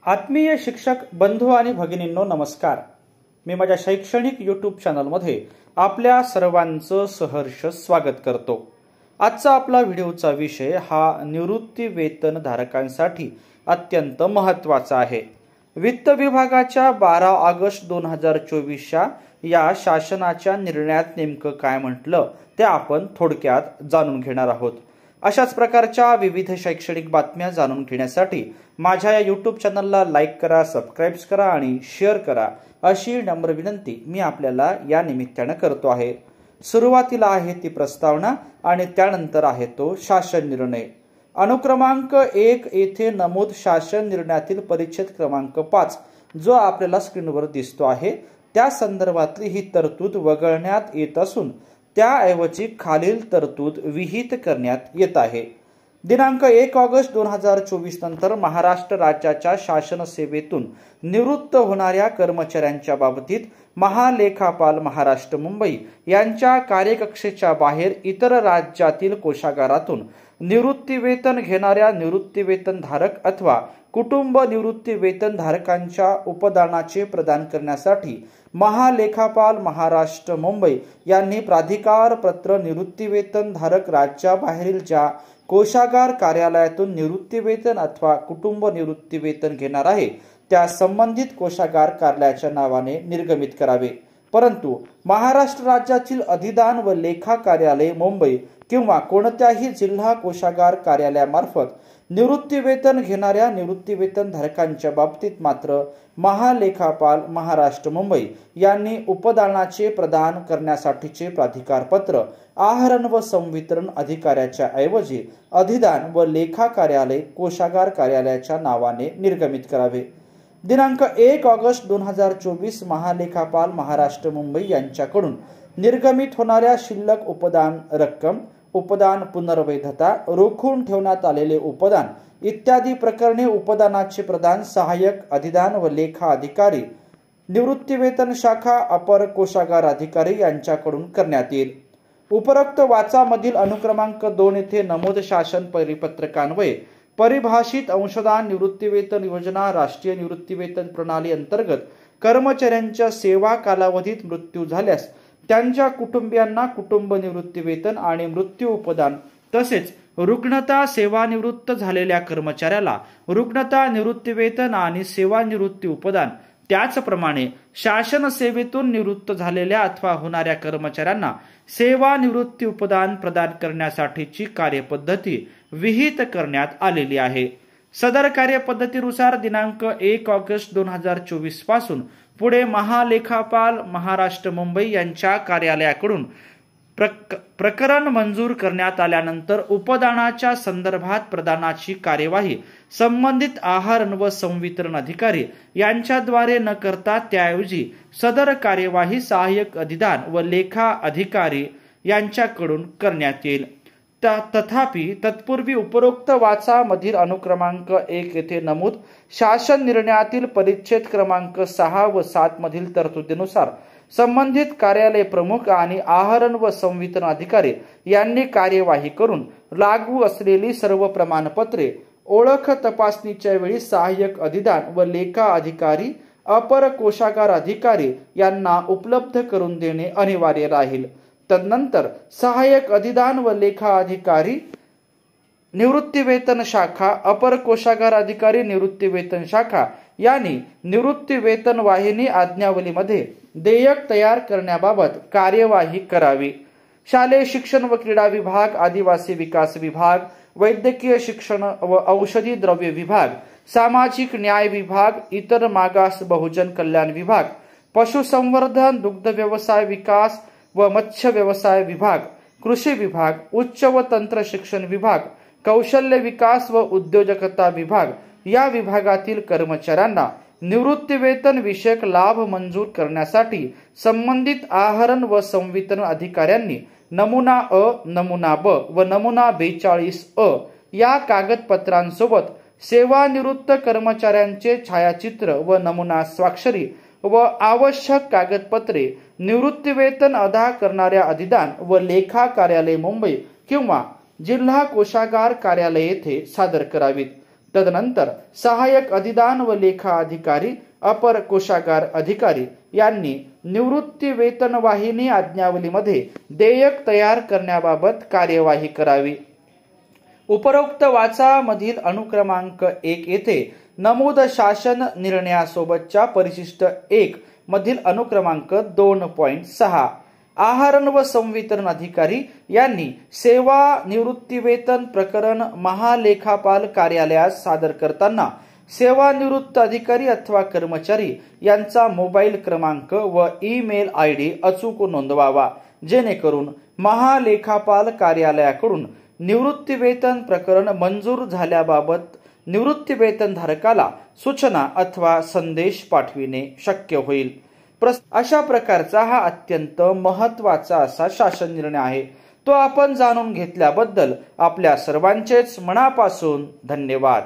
आत्मीय शिक्षक बंधू आणि भगिनींनो नमस्कार। मी माझ्या शैक्षणिक यूट्यूब चॅनलमध्ये आपल्या सर्वांचं सहर्ष स्वागत करतो। आजचा आपला व्हिडिओचा विषय हा निवृत्ती वेतन धारकांसाठी अत्यंत महत्त्वाचा आहे। वित्त विभागाच्या 12 ऑगस्ट 2024 या शासनाच्या निर्णयात नेमकं काय म्हटलं ते आपण थोडक्यात जाणून घेणार आहोत। अशाच प्रकारच्या विविध शैक्षणिक बातम्या जाणून घेण्यासाठी माझ्या या यूट्यूब चॅनलला लाईक करा, सबस्क्राइब करा आणि शेअर करा अशी नम्र विनंती मी आपल्याला या निमित्ताने करतो आहे। सुरुवातीला आहे ती प्रस्तावना आणि त्यानंतर आहे तो शासन निर्णय। अनुक्रमांक 1 येथे नमूद शासन निर्णयातील परिच्छेद क्रमांक 5 जो आपल्याला स्क्रीनवर दिसतो आहे त्या संदर्भातली ही तरतूद वगळण्यात येत असून त्याऐवजी खालील तरतूद विहित करण्यात येत आहे। दिनांक 1 ऑगस्ट 2024 नंतर महाराष्ट्र राज्याच्या शासन सेवेतून निवृत्त होणाऱ्या कर्मचाऱ्यांच्या बाबतीत महालेखापाल महाराष्ट्र मुंबई यांच्या कार्यकक्षेच्या बाहेर इतर राज्यातील कोषागारातून निवृत्ती वेतन घेणाऱ्या निवृत्ती वेतन धारक अथवा कुटुंब निवृत्ती वेतन धारकांच्या उपदानाचे प्रदान करण्यासाठी महालेखापाल महाराष्ट्र मुंबई यांनी प्राधिकार पत्र निवृत्ती वेतन धारक राज्याबाहेरील ज्या कोषागार कार्यालयातून निवृत्ती वेतन अथवा कुटुंब निवृत्ती वेतन घेणार आहे त्या संबंधित कोषागार कार्यालयाच्या नावाने निर्गमित करावे। परंतु महाराष्ट्र राज्यातील अधिदान व लेखा कार्यालय मुंबई किंवा कोणत्याही जिल्हा कोषागार कार्यालयामार्फत निवृत्ती वेतन घेणाऱ्या निवृत्ती वेतन धारकांच्या बाबतीत मात्र महालेखापाल महाराष्ट्र मुंबई यांनी उपदानाचे प्रदान करण्यासाठीचे प्राधिकार पत्र आहरण व संवितरण अधिकाऱ्याच्या ऐवजी अधिदान व लेखा कार्यालय कोषागार कार्यालयाच्या नावाने निर्गमित करावे। दिनांक 1 ऑगस्ट 2024 महालेखापाल महाराष्ट्र मुंबई यांच्याकडून निर्गमित होणाऱ्या शिल्लक उपदान रक्कम, उपदान पुनर्वैधता, रोखून ठेवण्यात आलेले उपदान इत्यादी प्रकरणे उपदानाचे प्रदान सहाय्यक अधिदान व लेखा अधिकारी, निवृत्ती वेतन शाखा, अपर कोषागार अधिकारी यांच्याकडून करण्यात येईल। उपरोक्त वाचामधील अनुक्रमांक 2 येथे नमूद शासन परिपत्रकान्वये परिभाषित अंशदान निवृत्ती वेतन योजना राष्ट्रीय निवृत्ती वेतन प्रणाली अंतर्गत कर्मचाऱ्यांच्या सेवा कालावधीत मृत्यू झाल्यास त्यांच्या कुटुंबियांना कुटुंब निवृत्ती वेतन आणि मृत्यू उपदान तसेच रुग्णता सेवानिवृत्त झालेल्या कर्मचाऱ्याला रुग्णता निवृत्ती वेतन आणि सेवानिवृत्ती उपदान, त्याचप्रमाणे शासन सेवेतून निवृत्त झालेल्या अथवा होणाऱ्या कर्मचाऱ्यांना सेवानिवृत्ती उपदान प्रदान करण्यासाठीची कार्यपद्धती विहित करण्यात आलेली आहे। सदर कार्यपद्धतीनुसार दिनांक 1 ऑगस्ट 2024 पासून पुढे महालेखापाल महाराष्ट्र मुंबई यांच्या कार्यालयाकडून प्रकरण मंजूर करण्यात आल्यानंतर उपदानाच्या संदर्भात प्रदानाची कार्यवाही संबंधित आहरण व संवितरण अधिकारी यांच्याद्वारे न करता त्याऐवजी सदर कार्यवाही सहाय्यक अधिदान व लेखा अधिकारी यांच्याकडून करण्यात येईल। तथापि तत्पूर्वी उपरोक्त वाचामधील अनुक्रमांक 1 येथे नमूद शासन निर्णयातील परिच्छेद क्रमांक 6 व 7 मधील तरतुदीनुसार संबंधित कार्यालय प्रमुख आणि आहरण व संवितरण अधिकारी यांनी कार्यवाही करून लागू असलेली सर्व प्रमाणपत्रे ओळख तपासणीच्या वेळी सहाय्यक अधिदान व लेखा अधिकारी, अपर कोषागार अधिकारी यांना उपलब्ध करून देणे अनिवार्य राहील। तदनंतर सहाय्यक अधिदान व लेखा अधिकारी, निवृत्ती वेतन शाखा, अपर कोषागार अधिकारी निवृत्ती वेतन शाखा यांनी निवृत्ती वेतन वाहिनी आज्ञावलीमध्ये देयक तयार करण्याबाबत कार्यवाही करावी। शालेय शिक्षण व क्रीडा विभाग, आदिवासी विकास विभाग, वैद्यकीय शिक्षण व औषधी द्रव्य विभाग, सामाजिक न्याय विभाग, इतर मागास बहुजन कल्याण विभाग, पशुसंवर्धन, दुग्ध व्यवसाय विकास व मत्स्य व्यवसाय विभाग, कृषी विभाग, उच्च व तंत्र शिक्षण विभाग, कौशल्य विकास व उद्योजकता विभाग या विभागातील कर्मचाऱ्यांना निवृत्ती वेतन विषयक लाभ मंजूर करण्यासाठी संबंधित आहरण व संवितरण अधिकाऱ्यांनी नमुना अ, नमुना ब व नमुना 42 या कागदपत्रांसोबत सेवानिवृत्त कर्मचाऱ्यांचे छायाचित्र व नमुना स्वाक्षरी व आवश्यक कागदपत्रे निवृत्ती वेतन अदा करणाऱ्या अधिदान व लेखा कार्यालय मुंबई किंवा जिल्हा कोषागार कार्यालय येथे सादर करावीत। तदनंतर सहाय्यक अधिदान व लेखा अधिकारी अपर कोषागार अधिकारी यांनी निवृत्ती वेतन वाहिनी आज्ञावलीमध्ये देयक तयार करण्याबाबत कार्यवाही करावी। उपरोक्त वाचा मधील अनुक्रमांक 1 येथे नमूद शासन निर्णयासोबतच्या परिशिष्ट 1 मधील अनुक्रमांक 2.6 आहरण व संवितरण अधिकारी यांनी सेवा निवृत्ती वेतन प्रकरण महालेखापाल कार्यालयास सादर करताना सेवानिवृत्त अधिकारी अथवा कर्मचारी यांचा मोबाईल क्रमांक व ईमेल ID अचूक नोंदवावा, जेणेकरून महालेखापाल कार्यालयाकडून निवृत्ती वेतन प्रकरण मंजूर झाल्याबाबत निवृत्ती वेतन धारकाला सूचना अथवा संदेश पाठविणे शक्य होईल। अशा प्रकारचा हा अत्यंत महत्त्वाचा असा शासन निर्णय आहे। तो आपण जाणून घेतल्याबद्दल आपल्या सर्वांचेच मनापासून धन्यवाद।